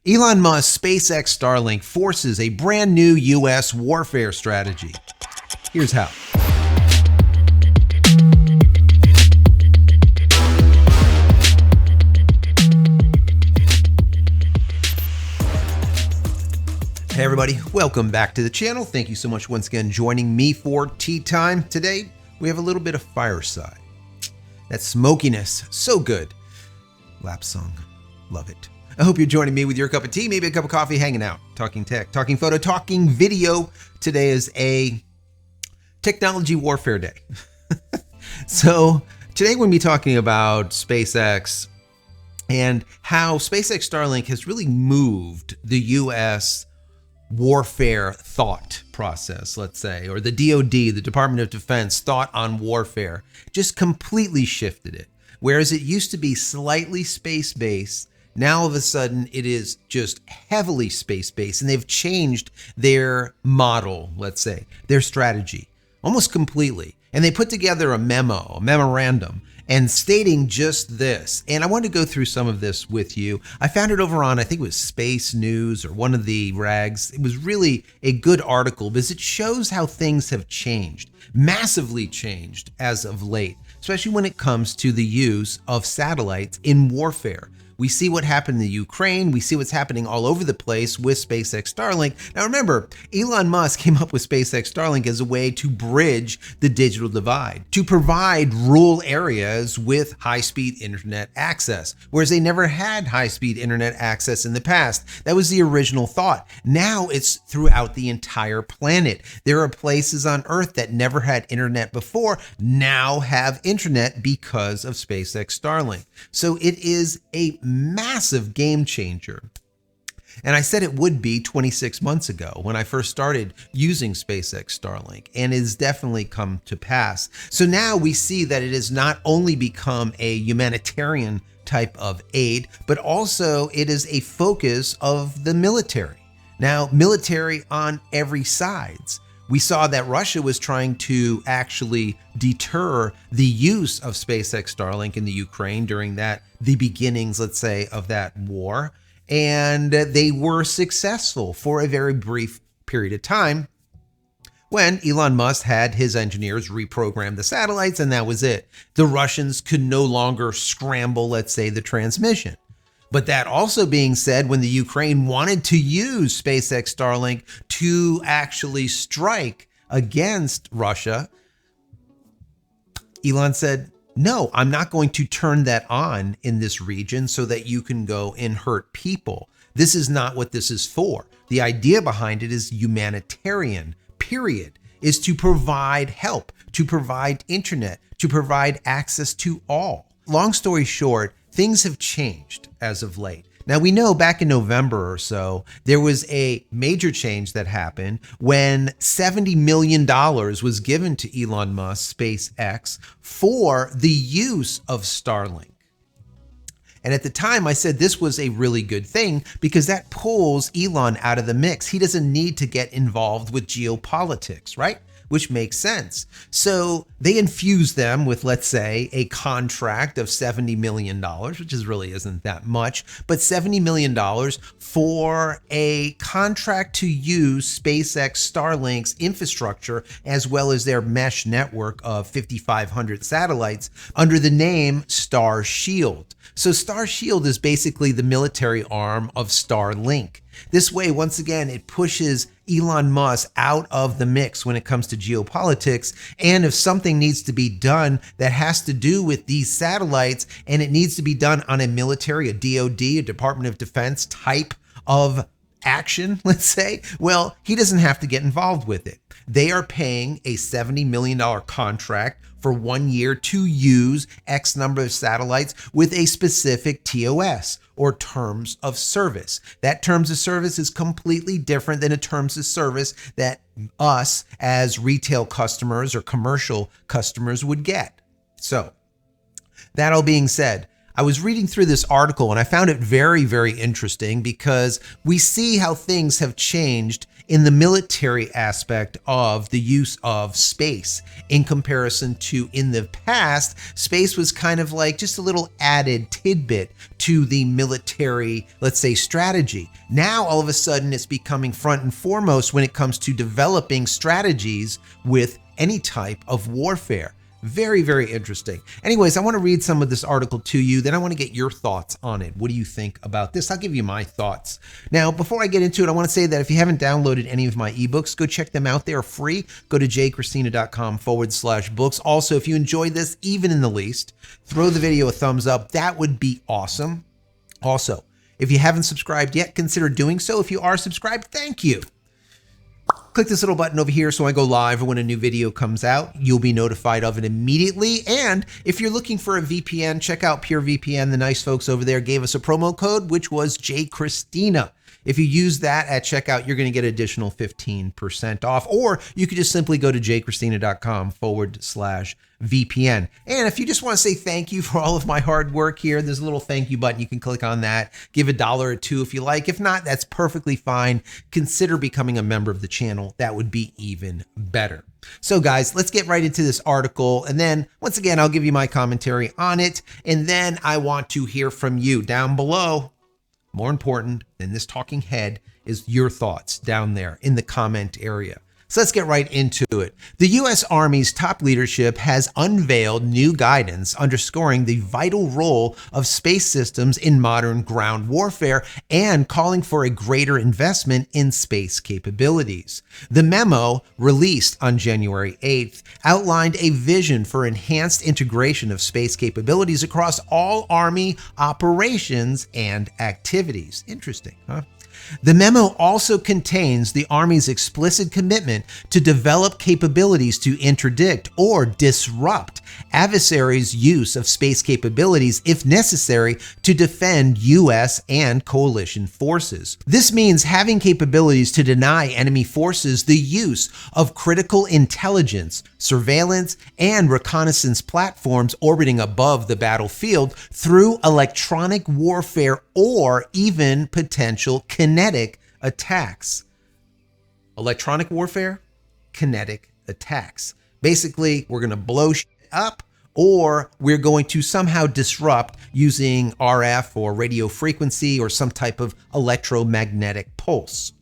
Elon Musk's SpaceX Starlink forces a brand new U.S. warfare strategy. Here's how. Hey everybody, welcome back to the channel. Thank you so much once again joining me for tea time. Today, we have a little bit of fireside. That smokiness, so good. Lap song, love it. I hope you're joining me with your cup of tea, maybe a cup of coffee, hanging out, talking tech, talking photo, talking video. Today is a technology warfare day. So today we're going to be talking about SpaceX and how SpaceX Starlink has really moved the U.S. warfare thought process, let's say, or the DoD, the Department of Defense thought on warfare, just completely shifted it. Whereas it used to be slightly space-based, now all of a sudden it is just heavily space-based, and they've changed their model, let's say, their strategy, almost completely. And they put together a memorandum, and stating just this. And I want to go through some of this with you. I found it over on, I think it was Space News or one of the rags. It was really a good article because it shows how things have changed, massively changed as of late, especially when it comes to the use of satellites in warfare. We see what happened in the Ukraine. We see what's happening all over the place with SpaceX Starlink. Now remember, Elon Musk came up with SpaceX Starlink as a way to bridge the digital divide, to provide rural areas with high-speed internet access, whereas they never had high-speed internet access in the past. That was the original thought. Now it's throughout the entire planet. There are places on Earth that never had internet before, now have internet because of SpaceX Starlink. So it is a massive game changer. And I said it would be 26 months ago when I first started using SpaceX Starlink, and it has definitely come to pass. So now we see that it has not only become a humanitarian type of aid, but also it is a focus of the military. Now, military on every sides. We saw that Russia was trying to actually deter the use of SpaceX Starlink in the Ukraine during the beginnings, let's say, of that war. And they were successful for a very brief period of time when Elon Musk had his engineers reprogram the satellites, and that was it. The Russians could no longer scramble, let's say, the transmission. But that also being said, when the Ukraine wanted to use SpaceX Starlink to actually strike against Russia, Elon said, no, I'm not going to turn that on in this region so that you can go and hurt people. This is not what this is for. The idea behind it is humanitarian, period, is to provide help, to provide internet, to provide access to all. Long story short, things have changed as of late. Now, we know back in November or so, there was a major change that happened when $70 million was given to Elon Musk, SpaceX, for the use of Starlink. And at the time, I said this was a really good thing because that pulls Elon out of the mix. He doesn't need to get involved with geopolitics, right? Which makes sense. So they infuse them with, let's say, a contract of $70 million, which really isn't that much, but $70 million for a contract to use SpaceX Starlink's infrastructure as well as their mesh network of 5,500 satellites under the name Starshield. So Starshield is basically the military arm of Starlink. This way, once again, it pushes Elon Musk out of the mix when it comes to geopolitics. And if something needs to be done that has to do with these satellites, and it needs to be done on a military, a DoD, a Department of Defense type of action, let's say, well, he doesn't have to get involved with it. They are paying a $70 million contract for 1 year to use X number of satellites with a specific TOS or terms of service. That terms of service is completely different than a terms of service that us as retail customers or commercial customers would get. So that all being said, I was reading through this article and I found it very, very interesting because we see how things have changed in the military aspect of the use of space in comparison to in the past. Space was kind of like just a little added tidbit to the military, let's say, strategy. Now, all of a sudden, it's becoming front and foremost when it comes to developing strategies with any type of warfare. Very, very interesting. Anyways, I want to read some of this article to you, then I want to get your thoughts on it. What do you think about this? I'll give you my thoughts. Now, before I get into it, I want to say that if you haven't downloaded any of my ebooks, go check them out. They are free. Go to JCristina.com/books. Also, if you enjoyed this, even in the least, throw the video a thumbs up. That would be awesome. Also, if you haven't subscribed yet, consider doing so. If you are subscribed, thank you. Click this little button over here so I go live or when a new video comes out, you'll be notified of it immediately. And if you're looking for a VPN, check out PureVPN. The nice folks over there gave us a promo code, which was JCristina. If you use that at checkout, you're going to get additional 15% off, or you could just simply go to jcristina.com/VPN. And if you just want to say thank you for all of my hard work here, there's a little thank you button. You can click on that, give $1 or $2 if you like. If not, that's perfectly fine. Consider becoming a member of the channel. That would be even better. So guys, let's get right into this article. And then once again, I'll give you my commentary on it. And then I want to hear from you down below. More important than this talking head is your thoughts down there in the comment area. So let's get right into it. The U.S. Army's top leadership has unveiled new guidance underscoring the vital role of space systems in modern ground warfare and calling for a greater investment in space capabilities. The memo, released on January 8th, outlined a vision for enhanced integration of space capabilities across all Army operations and activities. Interesting, huh? The memo also contains the Army's explicit commitment to develop capabilities to interdict or disrupt adversaries' use of space capabilities if necessary to defend U.S. and coalition forces. This means having capabilities to deny enemy forces the use of critical intelligence, surveillance, and reconnaissance platforms orbiting above the battlefield through electronic warfare or even potential kinetic attacks. Electronic warfare, kinetic attacks. Basically, we're going to blow shit up, or we're going to somehow disrupt using RF or radio frequency or some type of electromagnetic pulse.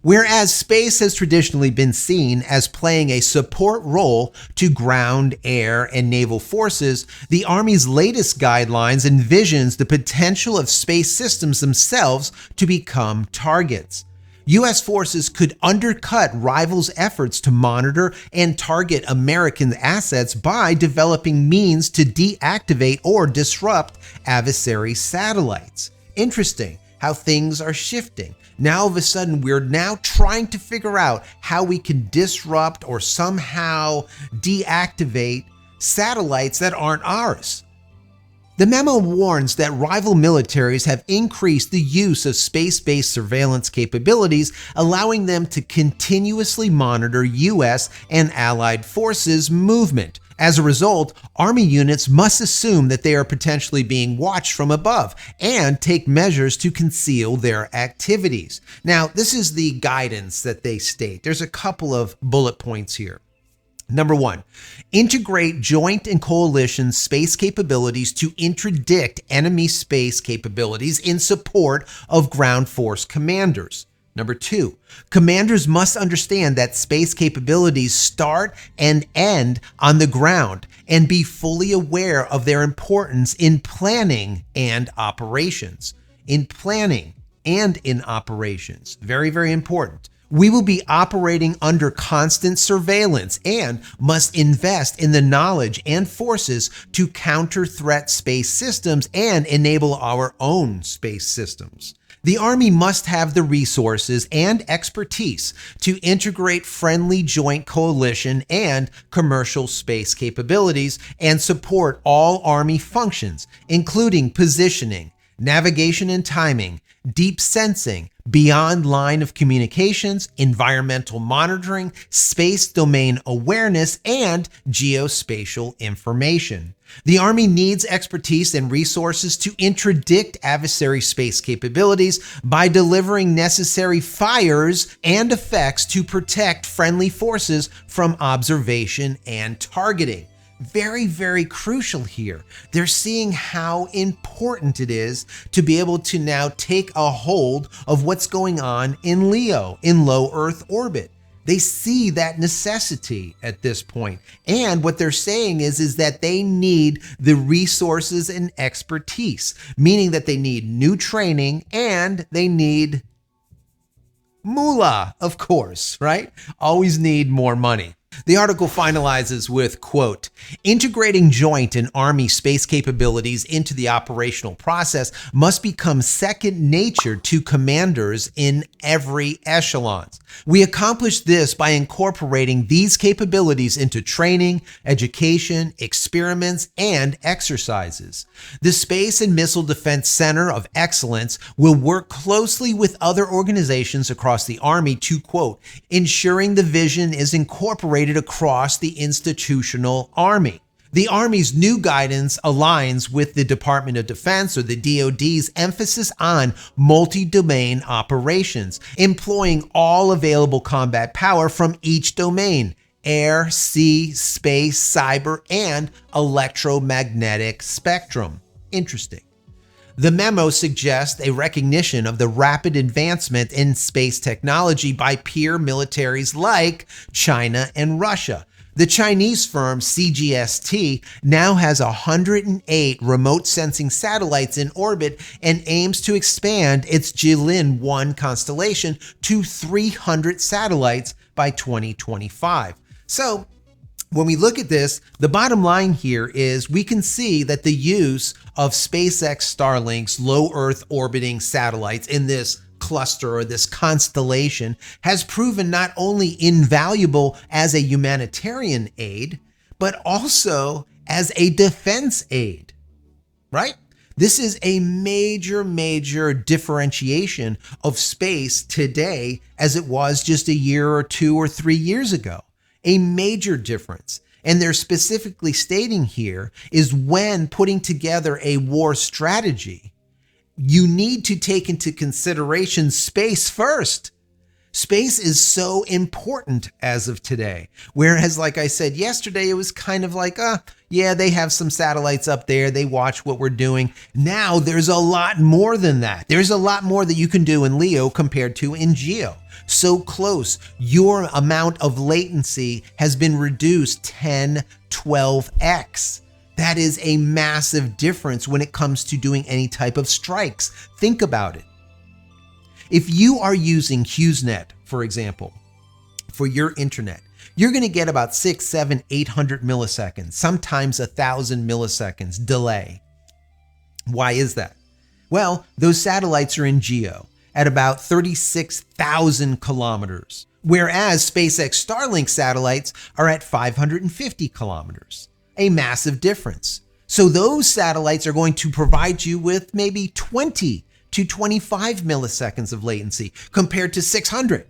Whereas space has traditionally been seen as playing a support role to ground, air, and naval forces, the Army's latest guidelines envisions the potential of space systems themselves to become targets. U.S. forces could undercut rivals' efforts to monitor and target American assets by developing means to deactivate or disrupt adversary satellites. Interesting how things are shifting. Now, all of a sudden, we're now trying to figure out how we can disrupt or somehow deactivate satellites that aren't ours. The memo warns that rival militaries have increased the use of space-based surveillance capabilities, allowing them to continuously monitor U.S. and allied forces' movement. As a result, Army units must assume that they are potentially being watched from above and take measures to conceal their activities. Now, this is the guidance that they state. There's a couple of bullet points here. Number 1, integrate joint and coalition space capabilities to interdict enemy space capabilities in support of ground force commanders. Number 2, commanders must understand that space capabilities start and end on the ground and be fully aware of their importance in planning and operations. In planning and in operations. Very, very important. We will be operating under constant surveillance and must invest in the knowledge and forces to counter threat space systems and enable our own space systems. The Army must have the resources and expertise to integrate friendly joint coalition and commercial space capabilities and support all Army functions, including positioning, navigation and timing, deep sensing, beyond line of communications, environmental monitoring, space domain awareness, and geospatial information. The Army needs expertise and resources to interdict adversary space capabilities by delivering necessary fires and effects to protect friendly forces from observation and targeting. Very, very crucial here. They're seeing how important it is to be able to now take a hold of what's going on in LEO, in low Earth orbit. They see that necessity at this point. And what they're saying is that they need the resources and expertise, meaning that they need new training and they need moolah, of course, right? Always need more money. The article finalizes with, quote, integrating joint and Army space capabilities into the operational process must become second nature to commanders in every echelon. We accomplish this by incorporating these capabilities into training, education, experiments, and exercises. The Space and Missile Defense Center of Excellence will work closely with other organizations across the Army to, quote, ensuring the vision is incorporated across the institutional Army. The Army's new guidance aligns with the Department of Defense, or the DoD's, emphasis on multi-domain operations, employing all available combat power from each domain: air, sea, space, cyber, and electromagnetic spectrum. Interesting. The memo suggests a recognition of the rapid advancement in space technology by peer militaries like China and Russia. The Chinese firm CGST now has 108 remote sensing satellites in orbit and aims to expand its Jilin-1 constellation to 300 satellites by 2025. So, when we look at this, the bottom line here is we can see that the use of SpaceX Starlink's low Earth orbiting satellites in this cluster or this constellation has proven not only invaluable as a humanitarian aid, but also as a defense aid, right? This is a major, major differentiation of space today as it was just a year or 2 or 3 years ago. A major difference. And they're specifically stating here is when putting together a war strategy, you need to take into consideration space first. Space is so important as of today. Whereas, like I said yesterday, it was kind of like, yeah, they have some satellites up there. They watch what we're doing. Now there's a lot more than that. There's a lot more that you can do in LEO compared to in GEO. So close. Your amount of latency has been reduced 10, 12x. That is a massive difference when it comes to doing any type of strikes. Think about it. If you are using HughesNet, for example, for your internet, you're going to get about 6, 7, 800 milliseconds, sometimes 1,000 milliseconds delay. Why is that? Well, those satellites are in GEO at about 36,000 kilometers, whereas SpaceX Starlink satellites are at 550 kilometers. A massive difference. So those satellites are going to provide you with maybe 20 to 25 milliseconds of latency compared to 600.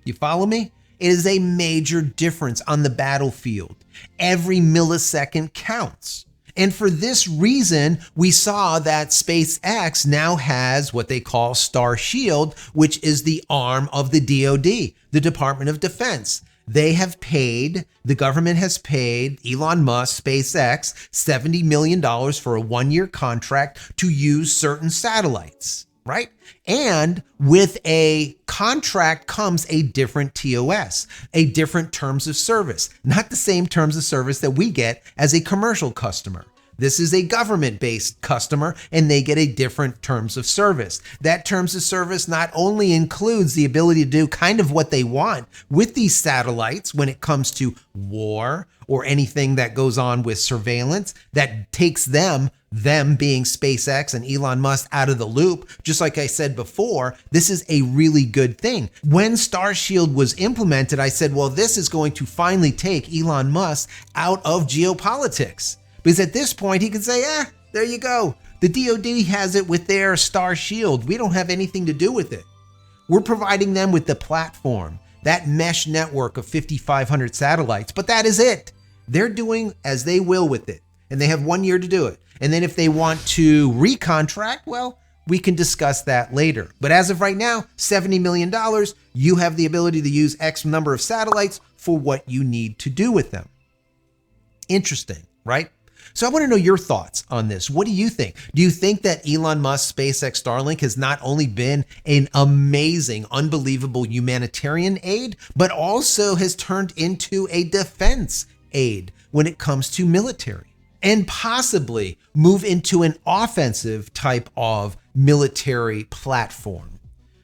You follow me? It is a major difference on the battlefield. Every millisecond counts. And for this reason, we saw that SpaceX now has what they call Starshield, which is the arm of the DoD, the Department of Defense. They have paid, the government has paid Elon Musk, SpaceX, $70 million for a 1-year contract to use certain satellites, right? And with a contract comes a different TOS, a different terms of service, not the same terms of service that we get as a commercial customer. This is a government-based customer and they get a different terms of service. That terms of service not only includes the ability to do kind of what they want with these satellites when it comes to war or anything that goes on with surveillance that takes them being SpaceX and Elon Musk out of the loop. Just like I said before, this is a really good thing. When Starshield was implemented, I said, well, this is going to finally take Elon Musk out of geopolitics. Because at this point, he could say, there you go. The DoD has it with their Starshield. We don't have anything to do with it. We're providing them with the platform, that mesh network of 5,500 satellites, but that is it. They're doing as they will with it, and they have 1 year to do it. And then if they want to recontract, well, we can discuss that later. But as of right now, $70 million, you have the ability to use X number of satellites for what you need to do with them. Interesting, right? So I want to know your thoughts on this. What do you think? Do you think that Elon Musk's SpaceX Starlink has not only been an amazing, unbelievable humanitarian aid, but also has turned into a defense aid when it comes to military, and possibly move into an offensive type of military platform?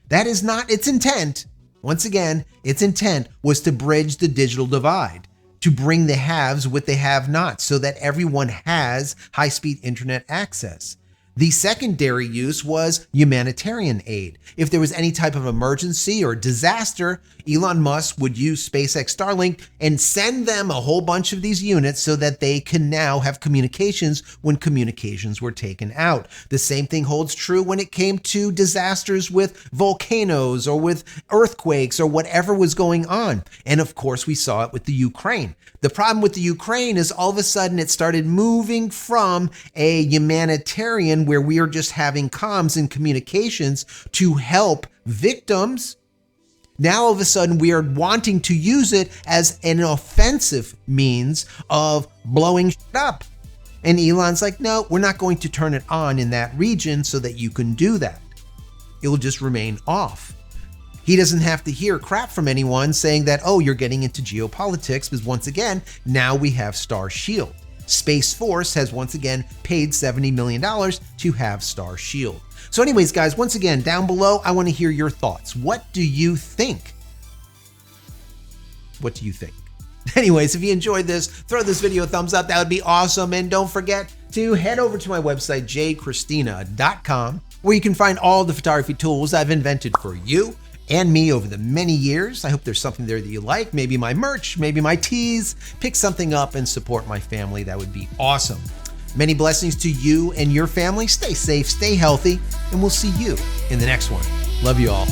That is not its intent. Once again, its intent was to bridge the digital divide, to bring the haves with the have-nots so that everyone has high-speed internet access. The secondary use was humanitarian aid. If there was any type of emergency or disaster, Elon Musk would use SpaceX Starlink and send them a whole bunch of these units so that they can now have communications when communications were taken out. The same thing holds true when it came to disasters with volcanoes or with earthquakes or whatever was going on. And of course, we saw it with the Ukraine. The problem with the Ukraine is all of a sudden it started moving from a humanitarian where we are just having comms and communications to help victims. Now all of a sudden we are wanting to use it as an offensive means of blowing shit up. And Elon's like, no, we're not going to turn it on in that region so that you can do that. It will just remain off. He doesn't have to hear crap from anyone saying that, oh, you're getting into geopolitics, because once again, now we have Starshield. Space Force has once again paid $70 million to have Starshield. So anyways, guys, once again, down below, I want to hear your thoughts. What do you think? What do you think? Anyways, if you enjoyed this, throw this video a thumbs up. That would be awesome. And don't forget to head over to my website, JCristina.com, where you can find all the photography tools I've invented for you and me over the many years. I hope there's something there that you like, maybe my merch, maybe my tees. Pick something up and support my family. That would be awesome. Many blessings to you and your family. Stay safe, stay healthy, and we'll see you in the next one. Love you all.